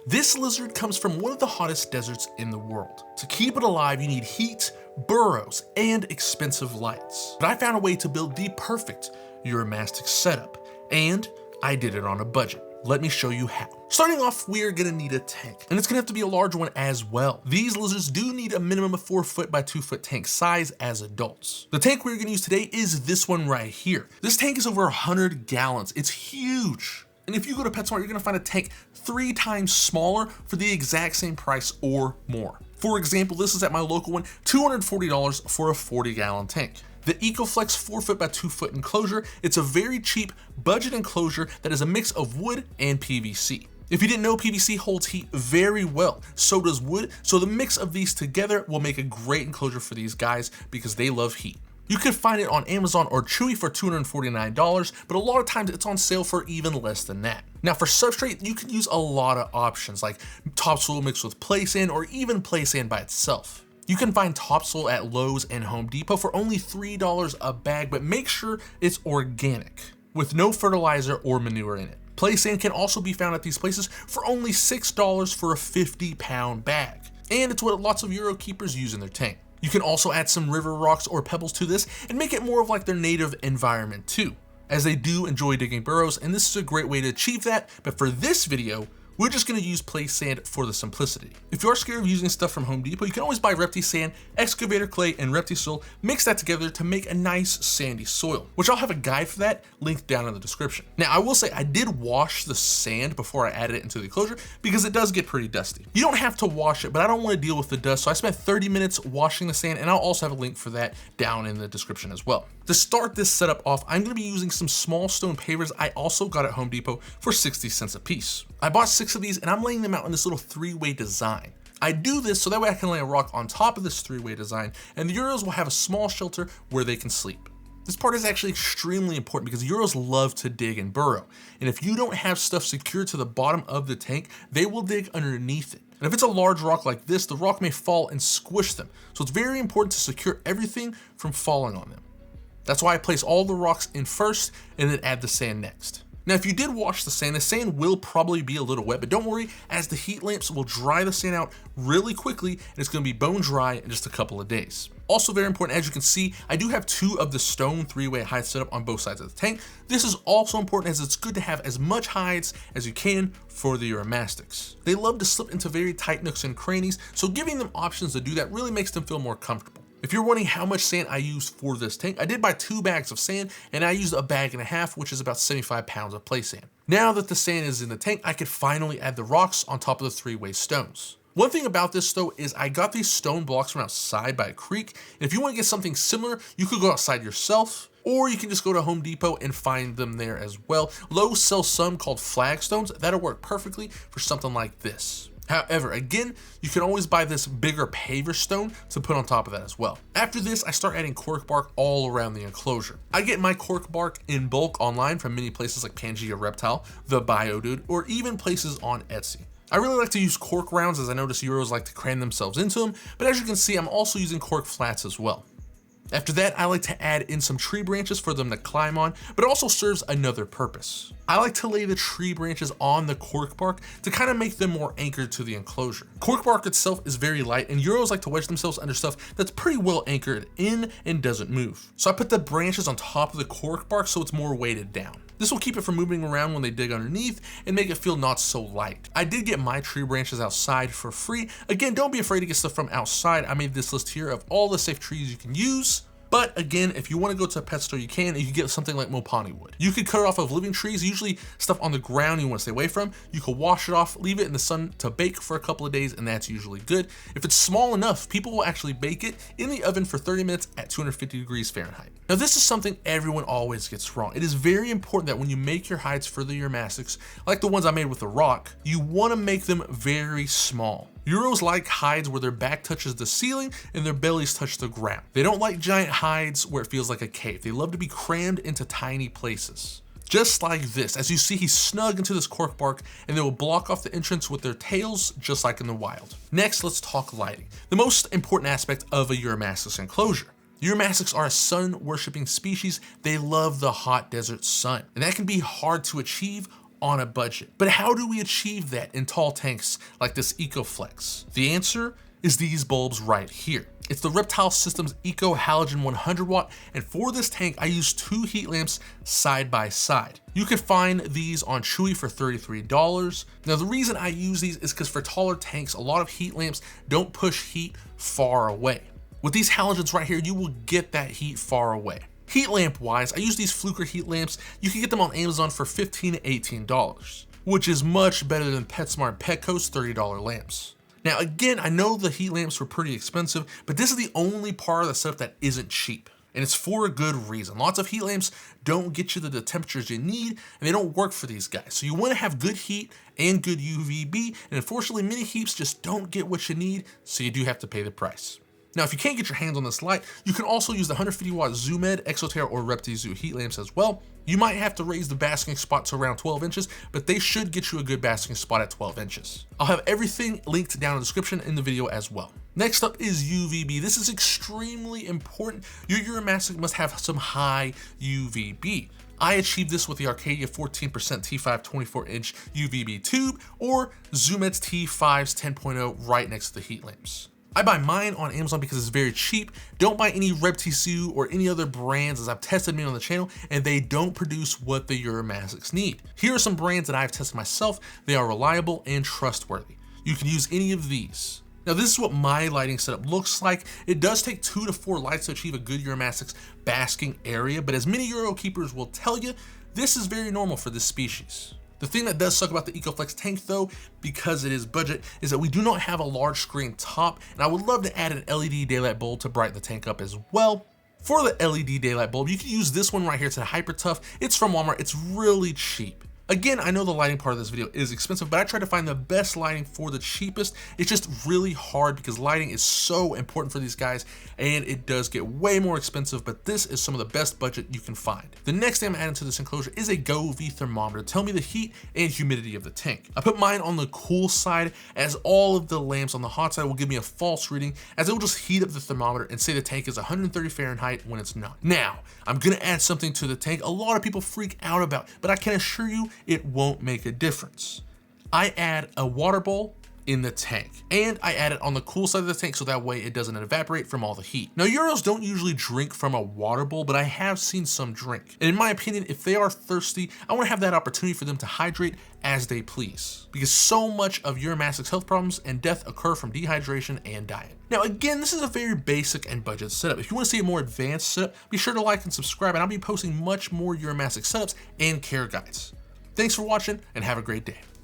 This lizard comes from one of the hottest deserts in the world. To keep it alive, you need heat, burrows, and expensive lights. But I found a way to build the perfect Uromastyx setup, and I did it on a budget. Let me show you how. Starting off, we are gonna need a tank, and it's gonna have to be a large one as well. These lizards do need a minimum of 4 foot by 2 foot tank size as adults. The tank we're gonna use today is this one right here. This tank is over 100 gallons. It's huge. And if you go to PetSmart, you're gonna find a tank 3 times smaller for the exact same price or more. For example, this is at my local one, $240 for a 40-gallon tank. The EcoFlex 4 foot by 2 foot enclosure, it's a very cheap budget enclosure that is a mix of wood and PVC. If you didn't know, PVC holds heat very well, so does wood, so the mix of these together will make a great enclosure for these guys because they love heat. You can find it on Amazon or Chewy for $249, but a lot of times it's on sale for even less than that. Now for substrate, you can use a lot of options like topsoil mixed with play sand or even play sand by itself. You can find topsoil at Lowe's and Home Depot for only $3 a bag, but make sure it's organic with no fertilizer or manure in it. Play sand can also be found at these places for only $6 for a 50-pound bag, and it's what lots of Euro keepers use in their tank. You can also add some river rocks or pebbles to this and make it more of like their native environment too, as they do enjoy digging burrows, and this is a great way to achieve that. But for this video, we're just gonna use play sand for the simplicity. If you are scared of using stuff from Home Depot, you can always buy reptile sand, excavator clay, and reptile soil, mix that together to make a nice sandy soil, which I'll have a guide for that linked down in the description. Now I will say I did wash the sand before I added it into the enclosure because it does get pretty dusty. You don't have to wash it, but I don't wanna deal with the dust, so I spent 30 minutes washing the sand, and I'll also have a link for that down in the description as well. To start this setup off, I'm gonna be using some small stone pavers I also got at Home Depot for 60 cents a piece. I bought 6 of these and I'm laying them out in this little 3-way design. I do this so that way I can lay a rock on top of this 3-way design, and the Euros will have a small shelter where they can sleep. This part is actually extremely important because Euros love to dig and burrow, and if you don't have stuff secured to the bottom of the tank, they will dig underneath it. And if it's a large rock like this, the rock may fall and squish them, so it's very important to secure everything from falling on them. That's why I place all the rocks in first and then add the sand next. Now, if you did wash the sand will probably be a little wet, but don't worry, as the heat lamps will dry the sand out really quickly, and it's gonna be bone dry in just a couple of days. Also very important, as you can see, I do have 2 of the stone 3-way hide setup on both sides of the tank. This is also important as it's good to have as much hides as you can for the Uromastyx. They love to slip into very tight nooks and crannies, so giving them options to do that really makes them feel more comfortable. If you're wondering how much sand I used for this tank, I did buy 2 bags of sand, and I used a bag and a half, which is about 75 pounds of play sand. Now that the sand is in the tank, I could finally add the rocks on top of the 3-way stones. One thing about this though is I got these stone blocks from outside by a creek, and if you want to get something similar, you could go outside yourself, or you can just go to Home Depot and find them there as well. Lowe's sells some called flagstones that'll work perfectly for something like this. However, again, you can always buy this bigger paver stone to put on top of that as well. After this, I start adding cork bark all around the enclosure. I get my cork bark in bulk online from many places like Pangea Reptile, The Bio Dude, or even places on Etsy. I really like to use cork rounds as I notice Euros like to cram themselves into them, but as you can see, I'm also using cork flats as well. After that, I like to add in some tree branches for them to climb on, but it also serves another purpose. I like to lay the tree branches on the cork bark to kind of make them more anchored to the enclosure. Cork bark itself is very light, and Euros like to wedge themselves under stuff that's pretty well anchored in and doesn't move. So I put the branches on top of the cork bark so it's more weighted down. This will keep it from moving around when they dig underneath and make it feel not so light. I did get my tree branches outside for free. Again, don't be afraid to get stuff from outside. I made this list here of all the safe trees you can use. But again, if you want to go to a pet store, you can, and you can get something like Mopani wood. You could cut it off of living trees, usually stuff on the ground you want to stay away from. You could wash it off, leave it in the sun to bake for a couple of days, and that's usually good. If it's small enough, people will actually bake it in the oven for 30 minutes at 250 degrees Fahrenheit. Now this is something everyone always gets wrong. It is very important that when you make your hides for the Uromastyx, like the ones I made with the rock, you want to make them very small. Euros like hides where their back touches the ceiling and their bellies touch the ground. They don't like giant hides where it feels like a cave. They love to be crammed into tiny places. Just like this. As you see, he's snug into this cork bark, and they will block off the entrance with their tails, just like in the wild. Next, let's talk lighting. The most important aspect of a Uromastyx enclosure. Uromastyx are a sun-worshipping species. They love the hot desert sun, and that can be hard to achieve on a budget. But how do we achieve that in tall tanks like this EcoFlex? The answer is these bulbs right here. It's the Reptile Systems Eco Halogen 100 watt, and for this tank, I use 2 heat lamps side by side. You can find these on Chewy for $33. Now, the reason I use these is because for taller tanks, a lot of heat lamps don't push heat far away. With these halogens right here, you will get that heat far away. Heat lamp wise, I use these Fluker heat lamps. You can get them on Amazon for $15 to $18, which is much better than PetSmart Petco's $30 lamps. Now again, I know the heat lamps were pretty expensive, but this is the only part of the setup that isn't cheap. And it's for a good reason. Lots of heat lamps don't get you to the temperatures you need, and they don't work for these guys. So you want to have good heat and good UVB, and unfortunately many heaps just don't get what you need, so you do have to pay the price. Now, if you can't get your hands on this light, you can also use the 150 watt Zoomed, Exoterra, or ReptiZoo heat lamps as well. You might have to raise the basking spot to around 12 inches, but they should get you a good basking spot at 12 inches. I'll have everything linked down in the description in the video as well. Next up is UVB. This is extremely important. Your Uromastyx must have some high UVB. I achieved this with the Arcadia 14% T5 24-inch UVB tube, or Zoomed's T5's 10.0 right next to the heat lamps. I buy mine on Amazon because it's very cheap. Don't buy any reptile or any other brands, as I've tested many on the channel and they don't produce what the Uromastyx need. Here are some brands that I've tested myself. They are reliable and trustworthy. You can use any of these. Now this is what my lighting setup looks like. It does take 2 to 4 lights to achieve a good Uromastyx basking area, but as many Euro keepers will tell you, this is very normal for this species. The thing that does suck about the EcoFlex tank though, because it is budget, is that we do not have a large screen top, and I would love to add an LED daylight bulb to brighten the tank up as well. For the LED daylight bulb, you can use this one right here. It's a Hyper Tough. It's from Walmart. It's really cheap. Again, I know the lighting part of this video is expensive, but I try to find the best lighting for the cheapest. It's just really hard because lighting is so important for these guys, and it does get way more expensive, but this is some of the best budget you can find. The next thing I'm adding to this enclosure is a GoV thermometer to tell me the heat and humidity of the tank. I put mine on the cool side, as all of the lamps on the hot side will give me a false reading, as it will just heat up the thermometer and say the tank is 130 Fahrenheit when it's not. Now, I'm gonna add something to the tank a lot of people freak out about, but I can assure you it won't make a difference. I add a water bowl in the tank, and I add it on the cool side of the tank so that way it doesn't evaporate from all the heat. Now, Euros don't usually drink from a water bowl, but I have seen some drink. And in my opinion, if they are thirsty, I want to have that opportunity for them to hydrate as they please, because so much of Uromastyx health problems and death occur from dehydration and diet. Now, again, this is a very basic and budget setup. If you want to see a more advanced setup, be sure to like and subscribe, and I'll be posting much more Uromastyx setups and care guides. Thanks for watching, and have a great day.